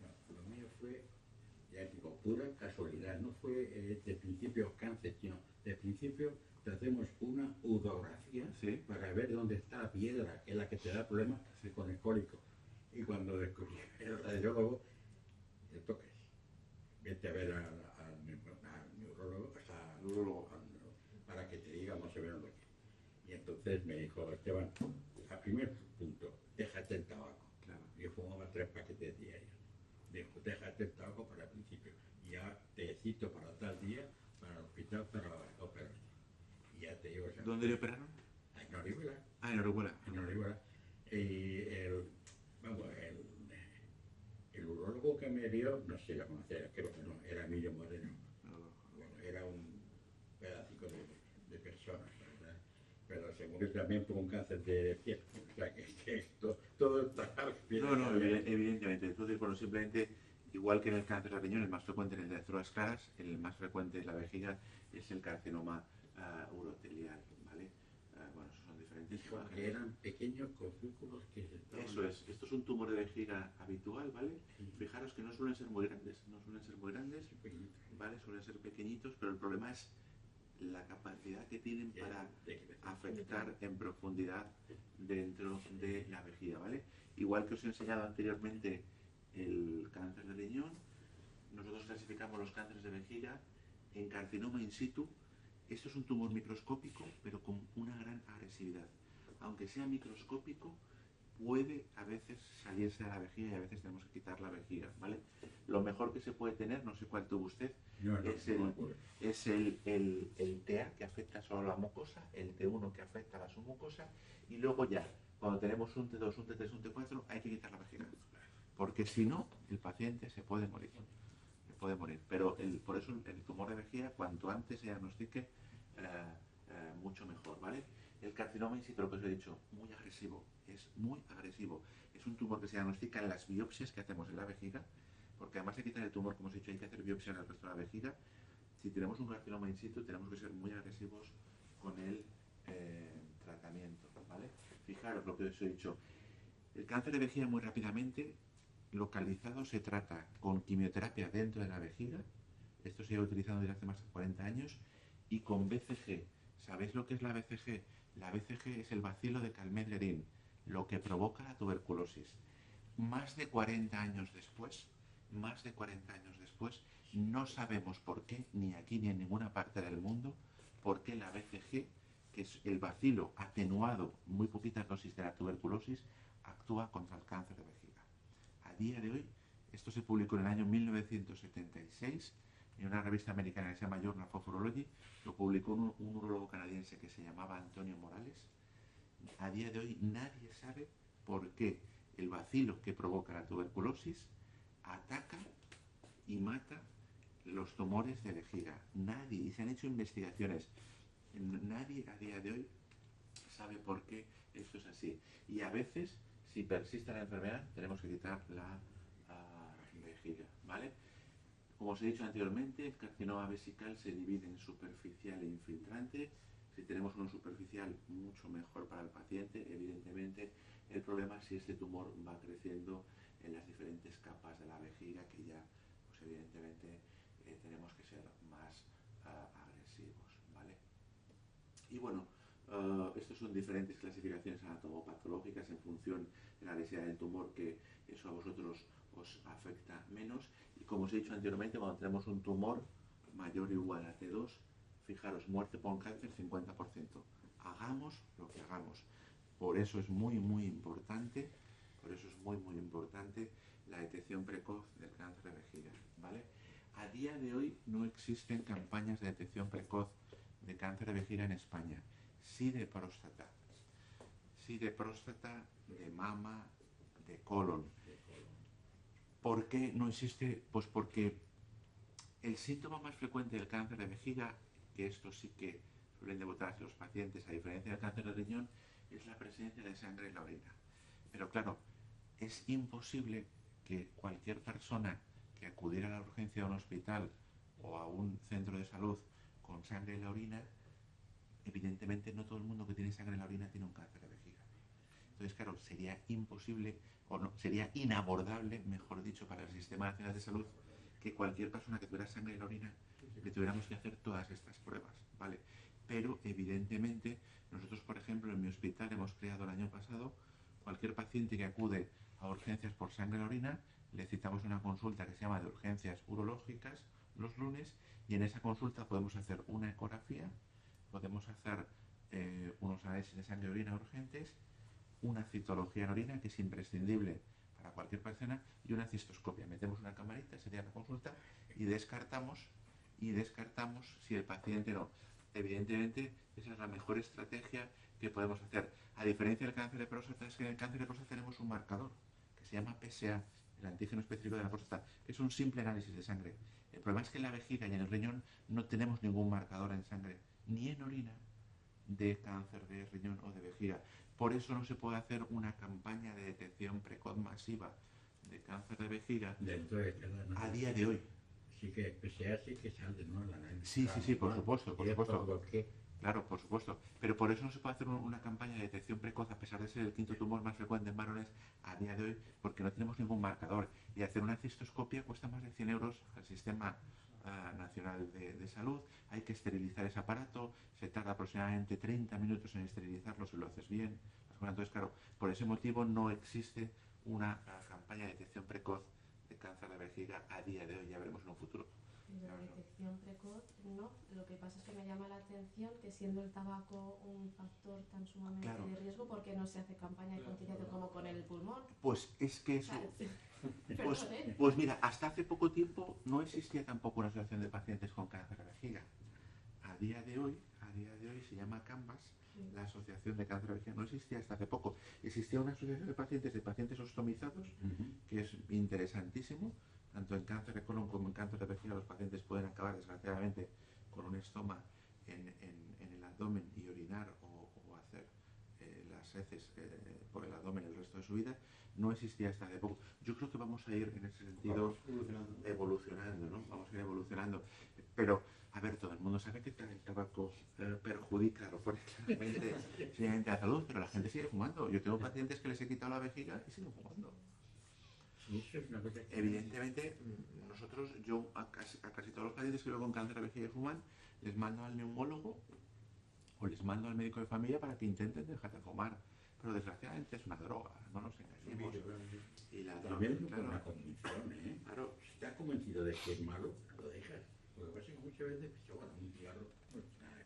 Speaker 3: No, lo mío fue, ya digo, pura casualidad, no fue de principio cáncer, sino de principio te hacemos una urografía
Speaker 2: ¿Sí?
Speaker 3: para ver dónde está la piedra, que es la que te da problemas con el cólico. Y cuando descubrí el radiólogo, le toques, vete a ver al neurólogo, para que te diga más o menos lo que. Y entonces me dijo, Esteban, al primer punto, déjate el tabaco.
Speaker 2: Claro.
Speaker 3: Yo fumaba 3 paquetes diarios. Dijo, déjate el tabaco para el principio. Ya te cito para tal día, para el hospital, para operarte. Y ya te digo...
Speaker 2: ¿Dónde le operaron?
Speaker 3: En Orihuela.
Speaker 2: En Orihuela.
Speaker 3: En Orihuela. Y el urólogo que me vio, no sé si lo conocía, creo que no, era Emilio Moreno. Bueno, era un pedacico de personas, ¿verdad? Pero seguro que también tuvo un cáncer de piel. O sea, que todo está...
Speaker 2: No, evidentemente. Entonces, bueno, simplemente, igual que en el cáncer de riñón, el más frecuente en el de las drogas claras, el más frecuente en la vejiga es el carcinoma urotelial, ¿vale? Bueno, esos son diferentes
Speaker 3: Porque eran pequeños corpúsculos que se estaban...
Speaker 2: Eso es, esto es un tumor de vejiga habitual, ¿vale?
Speaker 3: Sí.
Speaker 2: Fijaros que no suelen ser muy grandes,
Speaker 3: pequeñitos.
Speaker 2: ¿vale? Suelen ser pequeñitos, pero el problema es la capacidad que tienen para afectar en profundidad dentro de la vejiga, ¿vale? Igual que os he enseñado anteriormente el cáncer de riñón, nosotros clasificamos los cánceres de vejiga en carcinoma in situ. Esto es un tumor microscópico, pero con una gran agresividad. Aunque sea microscópico, puede a veces salirse de la vejiga y a veces tenemos que quitar la vejiga, ¿vale? Lo mejor que se puede tener, no sé cuál tuvo usted, es el TA, que afecta solo a la mucosa, el T1, que afecta a la submucosa, y luego ya, cuando tenemos un T2, un T3, un T4, hay que quitar la vejiga, porque si no, el paciente se puede morir. Pero por eso el tumor de vejiga, cuanto antes se diagnostique, mucho mejor, ¿vale? El carcinoma in situ, lo que os he dicho, muy agresivo, es muy agresivo. Es un tumor que se diagnostica en las biopsias que hacemos en la vejiga, porque además de quitar el tumor, como os he dicho, hay que hacer biopsia en el resto de la vejiga. Si tenemos un carcinoma in situ, tenemos que ser muy agresivos con el tratamiento, ¿vale? Fijaros lo que os he dicho. El cáncer de vejiga muy rápidamente localizado se trata con quimioterapia dentro de la vejiga, esto se lleva utilizando desde hace más de 40 años, y con BCG. ¿Sabéis lo que es la BCG? La BCG es el bacilo de Calmette-Guerin, lo que provoca la tuberculosis. Más de 40 años después, no sabemos por qué, ni aquí ni en ninguna parte del mundo, por qué la BCG, que es el bacilo atenuado, muy poquita dosis de la tuberculosis, actúa contra el cáncer de vejiga. A día de hoy, esto se publicó en el año 1976 en una revista americana que se llama Journal of Urology, lo publicó un urólogo canadiense que se llamaba Antonio Morales. A día de hoy nadie sabe por qué el bacilo que provoca la tuberculosis ataca y mata los tumores de vejiga. Nadie, y se han hecho investigaciones, nadie a día de hoy sabe por qué esto es así. Y a veces, si persiste la enfermedad, tenemos que quitar la vejiga, ¿vale? Como os he dicho anteriormente, el carcinoma vesical se divide en superficial e infiltrante. Si tenemos uno superficial, mucho mejor para el paciente. Evidentemente, el problema es si este tumor va creciendo en las diferentes capas de la vejiga, que ya, pues evidentemente, tenemos que ser más agresivos, ¿vale? Y bueno, estos son diferentes clasificaciones anatomopatológicas en función de la agresividad del tumor, que eso a vosotros os afecta menos. Y como os he dicho anteriormente, cuando tenemos un tumor mayor o igual a T2, fijaros, muerte por cáncer 50%. Hagamos lo que hagamos. Por eso es muy importante, la detección precoz del cáncer de vejiga, ¿vale? A día de hoy no existen campañas de detección precoz de cáncer de vejiga en España. Sí de próstata, de mama, de colon. ¿Por qué no existe? Pues porque el síntoma más frecuente del cáncer de vejiga, que esto sí que suelen debutarse los pacientes, a diferencia del cáncer de riñón, es la presencia de sangre en la orina. Pero claro, es imposible que cualquier persona que acudiera a la urgencia de un hospital o a un centro de salud con sangre en la orina, evidentemente no todo el mundo que tiene sangre en la orina tiene un cáncer de vejiga. Entonces, claro, sería imposible, o no, sería inabordable, mejor dicho, para el Sistema Nacional de Salud, que cualquier persona que tuviera sangre en la orina le tuviéramos que hacer todas estas pruebas, ¿vale? Pero, evidentemente, nosotros, por ejemplo, en mi hospital hemos creado el año pasado, cualquier paciente que acude a urgencias por sangre en la orina, le citamos una consulta que se llama de urgencias urológicas los lunes, y en esa consulta podemos hacer una ecografía, podemos hacer unos análisis de sangre y orina urgentes, una citología en orina, que es imprescindible para cualquier persona, y una cistoscopia. Metemos una camarita, sería la consulta, y descartamos si el paciente no. Evidentemente, esa es la mejor estrategia que podemos hacer. A diferencia del cáncer de próstata, es que en el cáncer de próstata tenemos un marcador, que se llama PSA, el antígeno específico de la próstata, que es un simple análisis de sangre. El problema es que en la vejiga y en el riñón no tenemos ningún marcador en sangre, ni en orina, de cáncer de riñón o de vejiga. Por eso no se puede hacer una campaña de detección precoz masiva de cáncer de vejiga
Speaker 3: dentro de cada
Speaker 2: a día de hoy.
Speaker 3: Sí que PSA sí que sale, ¿no? La análisis.
Speaker 2: Sí, por supuesto.
Speaker 3: Que...
Speaker 2: Claro, por supuesto. Pero por eso no se puede hacer una campaña de detección precoz, a pesar de ser el quinto tumor más frecuente en varones a día de hoy, porque no tenemos ningún marcador. Y hacer una cistoscopia cuesta más de 100 euros al Sistema Nacional de Salud. Hay que esterilizar ese aparato, se tarda aproximadamente 30 minutos en esterilizarlo si lo haces bien. Entonces, claro, por ese motivo no existe una campaña de detección precoz de cáncer de vejiga a día de hoy, ya veremos en un futuro.
Speaker 1: Y la detección precoz, no. Lo que pasa es que me llama la atención que siendo el tabaco un factor tan sumamente de riesgo, ¿por qué no se hace campaña de concienciación como con el pulmón?
Speaker 2: Pues es que eso...
Speaker 1: Perdón,
Speaker 2: Pues mira, hasta hace poco tiempo no existía tampoco una asociación de pacientes con cáncer de vejiga. A día de hoy se llama CANVAS, la Asociación de Cáncer de Vejiga. No existía hasta hace poco. Existía una asociación de pacientes ostomizados, que es interesantísimo. Tanto en cáncer de colon como en cáncer de vejiga los pacientes pueden acabar, desgraciadamente, con un estoma en el abdomen y orinar o hacer las heces por el abdomen el resto de su vida. No existía hasta hace poco. Yo creo que vamos a ir en ese sentido evolucionando, ¿no? Vamos a ir evolucionando. Pero, a ver, todo el mundo sabe que el tabaco perjudica, lo pone claramente a la salud, pero la gente sigue fumando. Yo tengo pacientes que les he quitado la vejiga y siguen fumando. Evidentemente, yo a casi todos los pacientes que veo con cáncer de vejiga y fuman, les mando al neumólogo o les mando al médico de familia para que intenten dejar de fumar. Pero desgraciadamente es una droga, no nos engañemos. Y
Speaker 3: también es una convicción, ¿eh? Claro, si estás convencido de que es malo, lo dejas. Lo que pasa es que muchas veces, un cigarro...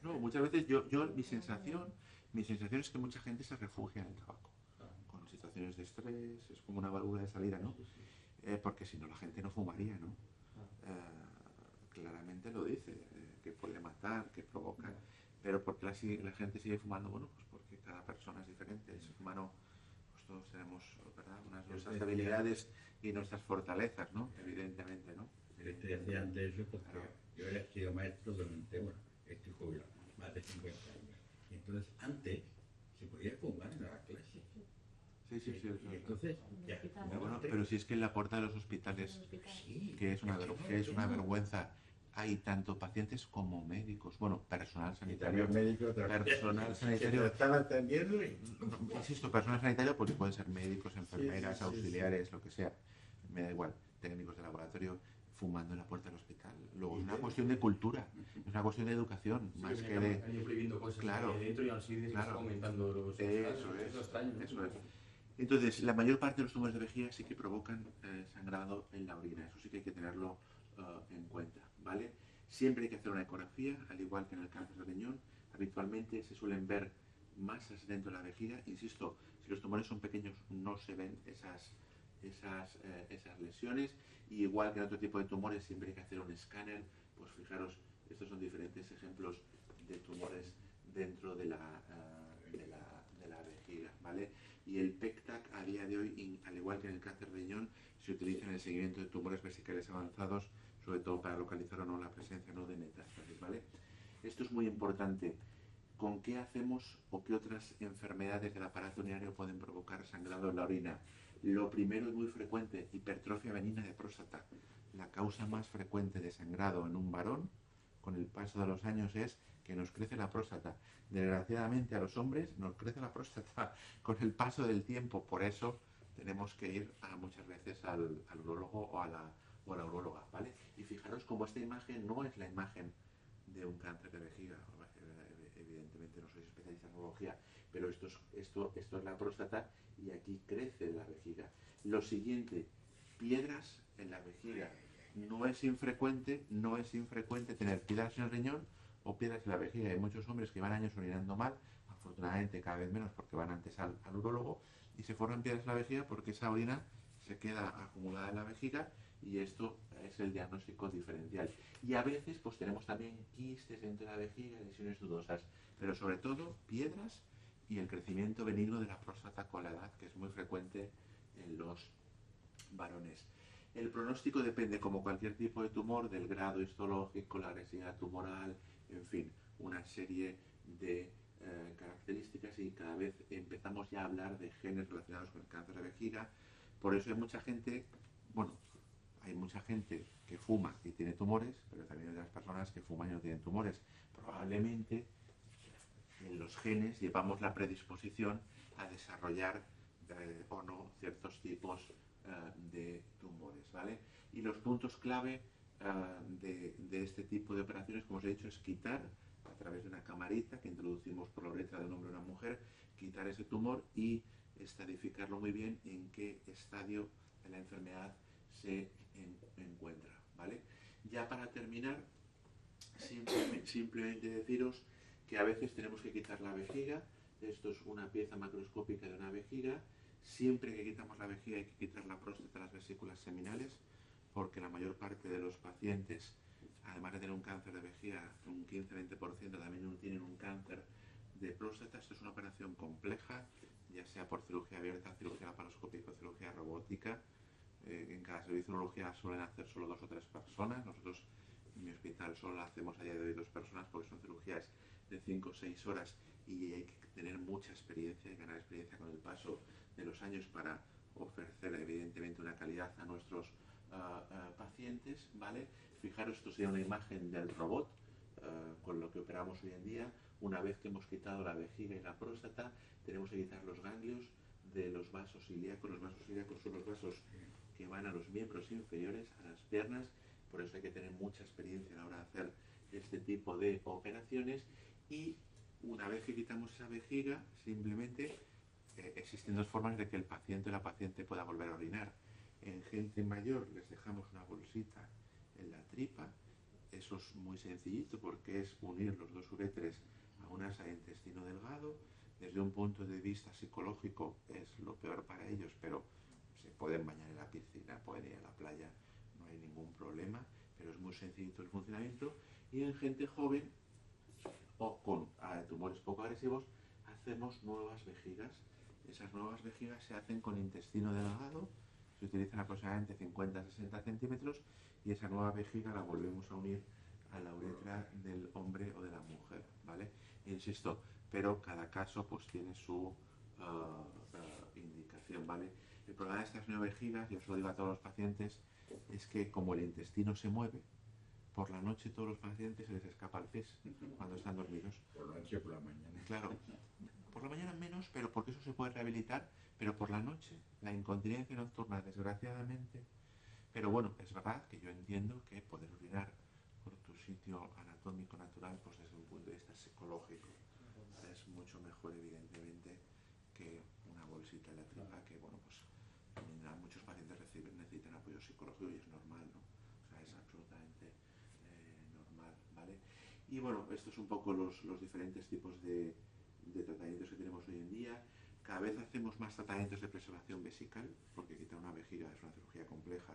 Speaker 2: No, muchas veces mi sensación es que mucha gente se refugia en el tabaco. Con situaciones de estrés, es como una válvula de salida, ¿no? Porque si no la gente no fumaría, ¿no? Claramente lo dice, que puede matar, que provoca. Pero ¿por qué la gente sigue fumando? Bueno, pues porque cada persona es diferente. El ser humano, pues todos tenemos, ¿verdad?, nuestras habilidades y nuestras fortalezas, ¿no? Evidentemente, ¿no?
Speaker 3: Te decía antes eso porque yo he sido maestro durante, estoy jubilado, más de 50 años. Y entonces, antes, se podía fumar en la clase.
Speaker 2: Sí.
Speaker 3: Y entonces, ya.
Speaker 2: Bueno, pero si es que en la puerta de los hospitales, que es una vergüenza, hay tanto pacientes como médicos, bueno, personal sanitario. Personal sanitario.
Speaker 3: Están atendiendo y...
Speaker 2: Insisto, personal sanitario, pues pueden ser médicos, enfermeras, auxiliares, lo que sea. Me da igual, técnicos de laboratorio, fumando en la puerta del hospital. Luego es una cuestión de cultura, es una cuestión de educación, más que de...
Speaker 4: Han ido prohibiendo cosas dentro y así está aumentando los
Speaker 2: Eso es. Entonces, la mayor parte de los tumores de vejiga sí que provocan sangrado en la orina. Eso sí que hay que tenerlo en cuenta, ¿vale? Siempre hay que hacer una ecografía, al igual que en el cáncer de riñón. Habitualmente se suelen ver masas dentro de la vejiga. Insisto, si los tumores son pequeños no se ven esas lesiones. Y igual que en otro tipo de tumores, siempre hay que hacer un escáner. Pues fijaros, estos son diferentes ejemplos de tumores dentro de la vejiga, ¿vale? Y el PECTAC a día de hoy, al igual que en el cáncer de riñón, se utiliza en el seguimiento de tumores vesicales avanzados, sobre todo para localizar o no la presencia de metástasis, ¿vale? Esto es muy importante. ¿Con qué hacemos o qué otras enfermedades del aparato urinario pueden provocar sangrado en la orina? Lo primero es muy frecuente, hipertrofia benigna de próstata. La causa más frecuente de sangrado en un varón, con el paso de los años, es que nos crece la próstata. Desgraciadamente a los hombres nos crece la próstata con el paso del tiempo. Por eso tenemos que ir muchas veces al urólogo o a la uróloga, ¿vale? Y fijaros cómo esta imagen no es la imagen de un cáncer de vejiga. Evidentemente no soy especialista en urología, pero esto es la próstata y aquí crece la vejiga. Lo siguiente, piedras en la vejiga. No es infrecuente tener piedras en el riñón o piedras en la vejiga. Hay muchos hombres que van años orinando mal, afortunadamente cada vez menos porque van antes al urólogo, y se forman piedras en la vejiga porque esa orina se queda acumulada en la vejiga y esto es el diagnóstico diferencial. Y a veces pues tenemos también quistes dentro de la vejiga, lesiones dudosas, pero sobre todo piedras y el crecimiento benigno de la próstata con la edad, que es muy frecuente en los varones. El pronóstico depende, como cualquier tipo de tumor, del grado histológico, la agresividad tumoral, en fin, una serie de características, y cada vez empezamos ya a hablar de genes relacionados con el cáncer de vejiga. Por eso hay mucha gente que fuma y tiene tumores, pero también hay otras personas que fuman y no tienen tumores. Probablemente en los genes llevamos la predisposición a desarrollar o no ciertos tipos de tumores, ¿vale? Y los puntos clave de este tipo de operaciones, como os he dicho, es quitar a través de una camarita que introducimos por la uretra de un hombre o una mujer, quitar ese tumor y estadificarlo muy bien en qué estadio de la enfermedad se encuentra, ¿vale? Ya para terminar, simplemente deciros que a veces tenemos que quitar la vejiga. Esto es una pieza macroscópica de una vejiga. Siempre que quitamos la vejiga hay que quitar la próstata, las vesículas seminales, porque la mayor parte de los pacientes, además de tener un cáncer de vejiga, un 15-20% también tienen un cáncer de próstata. Esto es una operación compleja, ya sea por cirugía abierta, cirugía laparoscópica o cirugía robótica. En cada servicio de urología suelen hacer solo 2 o 3 personas. Nosotros en mi hospital solo la hacemos a día de hoy 2 personas porque son cirugías de 5 o 6 horas y hay que tener mucha experiencia y ganar experiencia con el paso de los años para ofrecer evidentemente una calidad a nuestros pacientes, ¿vale? Fijaros, esto sería una imagen del robot con lo que operamos hoy en día. Una vez que hemos quitado la vejiga y la próstata, tenemos que quitar los ganglios de los vasos ilíacos. Los vasos ilíacos son los vasos que van a los miembros inferiores, a las piernas. Por eso hay que tener mucha experiencia a la hora de hacer este tipo de operaciones. Y una vez que quitamos esa vejiga, simplemente existen 2 formas de que el paciente o la paciente pueda volver a orinar. En gente mayor les dejamos una bolsita en la tripa. Eso es muy sencillito porque es unir los 2 uréteres a una asa de intestino delgado. Desde un punto de vista psicológico es lo peor para ellos, pero se pueden bañar en la piscina, pueden ir a la playa, no hay ningún problema, pero es muy sencillito el funcionamiento. Y en gente joven o con tumores poco agresivos hacemos nuevas vejigas. Esas nuevas vejigas se hacen con intestino delgado, se utilizan aproximadamente 50-60 centímetros y esa nueva vejiga la volvemos a unir a la uretra del hombre o de la mujer, ¿vale? Insisto, pero cada caso pues tiene su indicación, ¿vale? El problema de estas nuevas vejigas, yo se lo digo a todos los pacientes, es que como el intestino se mueve, por la noche todos los pacientes se les escapa el pis cuando están dormidos.
Speaker 3: Por la noche, por la mañana.
Speaker 2: Claro, por la mañana menos, pero porque eso se puede rehabilitar, pero por la noche, la incontinencia nocturna, desgraciadamente. Pero bueno, es verdad que yo entiendo que poder orinar por tu sitio anatómico natural, pues desde un punto de vista psicológico, es mucho mejor, evidentemente, que una bolsita en la tripa, que bueno, pues también muchos pacientes necesitan apoyo psicológico y es normal, ¿no? O sea, es absolutamente normal, ¿vale? Y bueno, estos son un poco los diferentes tipos de tratamientos que tenemos hoy en día. Cada vez hacemos más tratamientos de preservación vesical, porque quitar una vejiga es una cirugía compleja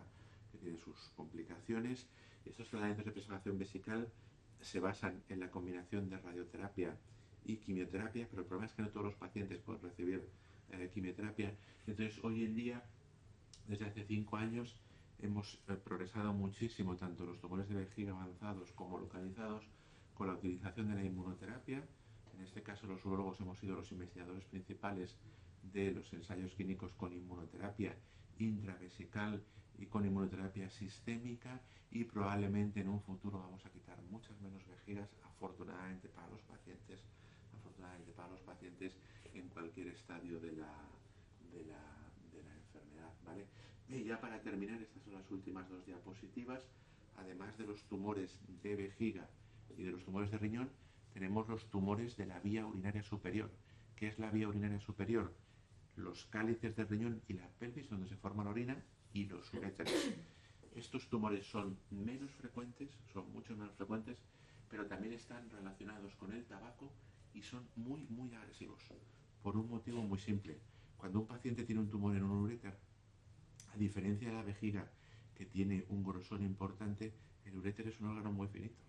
Speaker 2: que tiene sus complicaciones. Estos tratamientos de preservación vesical se basan en la combinación de radioterapia y quimioterapia, pero el problema es que no todos los pacientes pueden recibir quimioterapia. Entonces, hoy en día, desde hace 5 años, hemos progresado muchísimo, tanto los tumores de vejiga avanzados como localizados, con la utilización de la inmunoterapia. En este caso, los urólogos hemos sido los investigadores principales de los ensayos clínicos con inmunoterapia intravesical y con inmunoterapia sistémica, y probablemente en un futuro vamos a quitar muchas menos vejigas, afortunadamente para los pacientes en cualquier estadio de la enfermedad, ¿vale? Y ya para terminar, estas son las últimas 2 diapositivas. Además de los tumores de vejiga y de los tumores de riñón, tenemos los tumores de la vía urinaria superior. ¿Qué es la vía urinaria superior? Los cálices del riñón y la pelvis, donde se forma la orina, y los uréteres. Estos tumores son menos frecuentes, son mucho menos frecuentes, pero también están relacionados con el tabaco y son muy, muy agresivos, por un motivo muy simple. Cuando un paciente tiene un tumor en un uréter, a diferencia de la vejiga, que tiene un grosor importante, el uréter es un órgano muy finito.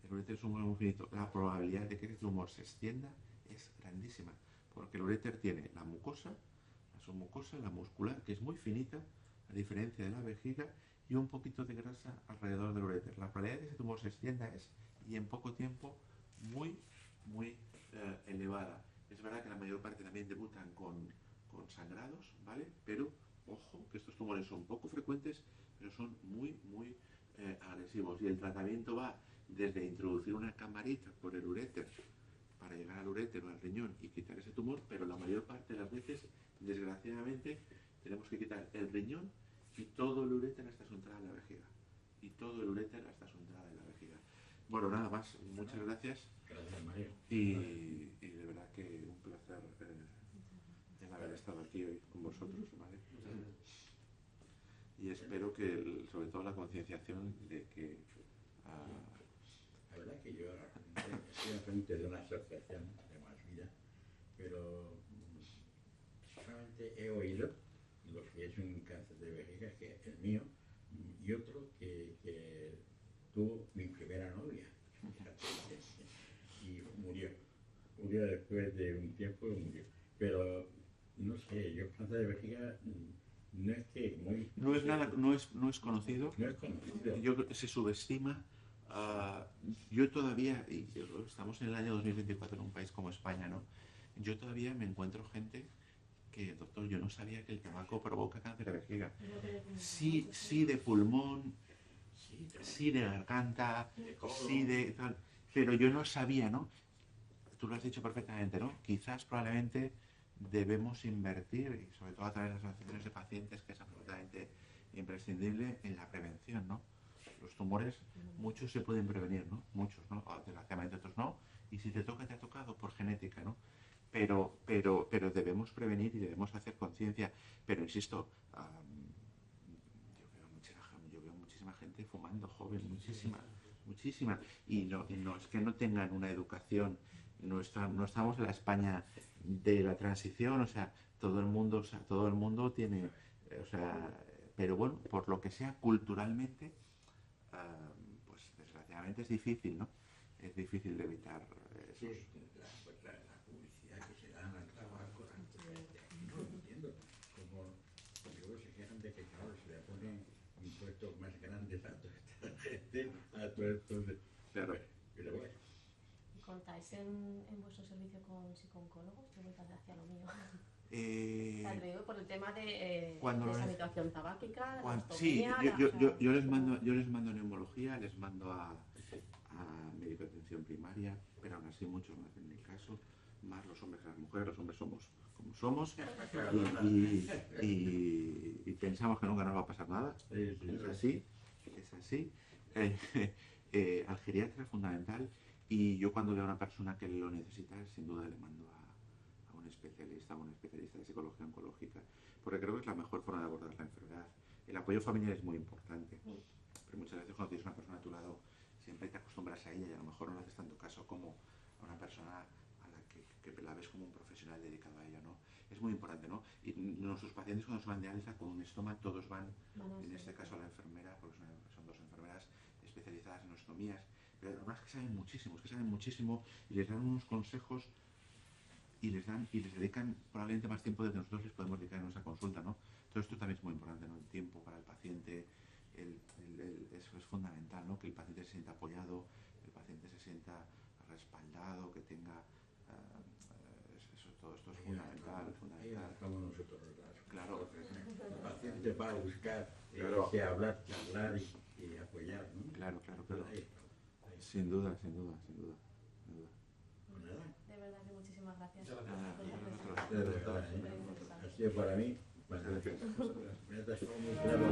Speaker 2: El uréter es un órgano muy finito. La probabilidad de que ese tumor se extienda es grandísima, porque el uréter tiene la mucosa, la submucosa, la muscular, que es muy finita, a diferencia de la vejiga, y un poquito de grasa alrededor del uréter. La probabilidad de que ese tumor se extienda es, y en poco tiempo, muy, muy elevada. Es verdad que la mayor parte también debutan con sangrados, ¿vale? Pero, ojo, que estos tumores son poco frecuentes, pero son muy, muy agresivos. Y el tratamiento va desde introducir una camarita por el uréter para llegar al uréter o al riñón y quitar ese tumor, pero la mayor parte de las veces, desgraciadamente, tenemos que quitar el riñón y todo el uréter hasta su entrada en la vejiga. Y todo el uréter hasta su entrada en la vejiga. Bueno, nada más. Muchas gracias.
Speaker 3: Gracias, Mario.
Speaker 2: Y de verdad que un placer el haber estado aquí hoy con vosotros, ¿vale? y espero que, sobre todo, la concienciación de que...
Speaker 3: La verdad que yo estoy enfrente de una asociación de Más Vida, pero solamente he oído los que es un cáncer de vejiga, que el mío, y otro que tuvo mi primera novia, y murió. Murió después de un tiempo, murió. Pero no sé, yo cáncer de vejiga no es que muy...
Speaker 2: No es nada, no es conocido.
Speaker 3: No es conocido.
Speaker 2: Yo creo que se subestima. Yo todavía, estamos en el año 2024 en un país como España, ¿no? Yo todavía me encuentro gente que, doctor, yo no sabía que el tabaco provoca cáncer de vejiga. Sí de pulmón, sí de garganta, sí de tal, pero yo no sabía, ¿no? Tú lo has dicho perfectamente, ¿no? Quizás probablemente debemos invertir, y sobre todo a través de las asociaciones de pacientes, que es absolutamente imprescindible en la prevención, ¿no? Los tumores, muchos se pueden prevenir, ¿no? Muchos, ¿no? Desgraciadamente otros no. Y si te toca, te ha tocado por genética, ¿no? Pero debemos prevenir y debemos hacer conciencia. Pero insisto, yo veo muchísima gente fumando joven, muchísima. Y no es que no tengan una educación. No estamos en la España de la transición, o sea, todo el mundo tiene, pero bueno, por lo que sea, culturalmente, pues desgraciadamente es difícil, ¿no? Es difícil de evitar
Speaker 3: Sí, la publicidad que se dan al trabajo, no lo entiendo. Como luego se quejan de que, claro, se le ponen impuestos más grandes a toda esta gente, a todo esto.
Speaker 2: Claro.
Speaker 3: Pero bueno.
Speaker 5: ¿Contáis en vuestro servicio con psicólogos? Yo voy hacia lo mío. O sea, lo digo por el tema de deshabituación tabáquica,
Speaker 2: sí,
Speaker 5: ostomía,
Speaker 2: yo les mando neumología, les mando a médico de atención primaria, pero aún así muchos no hacen el caso, más los hombres que las mujeres. Los hombres somos como somos y pensamos que nunca nos va a pasar nada. Es así. Al geriatra es fundamental, y yo cuando veo a una persona que lo necesita, sin duda le mando a un especialista de psicología oncológica, porque creo que es la mejor forma de abordar la enfermedad. El apoyo familiar es muy importante, pero muchas veces cuando tienes una persona a tu lado siempre te acostumbras a ella y a lo mejor no le haces tanto caso como a una persona a la que la ves como un profesional dedicado a ella, ¿no? Es muy importante, ¿no? Y nuestros pacientes, cuando se van de alta con un estoma, todos van, en este caso a la enfermera, porque son dos enfermeras especializadas en ostomías, pero además que saben muchísimo y les dan unos consejos y les dedican probablemente más tiempo del que nosotros les podemos dedicar en nuestra consulta, ¿no? Todo esto también es muy importante, ¿no? El tiempo para el paciente, eso es fundamental, ¿no? Que el paciente se sienta apoyado, que el paciente se sienta respaldado, que tenga... todo esto es fundamental.
Speaker 3: Ahí estamos nosotros,
Speaker 2: Claro.
Speaker 3: El paciente va a buscar que hablar, charlar y apoyar, ¿no?
Speaker 2: Claro. Sin duda.
Speaker 3: Pues nada.
Speaker 5: De verdad que muchísimas gracias.
Speaker 3: Ha sido para mí. Me has dejado muy claro.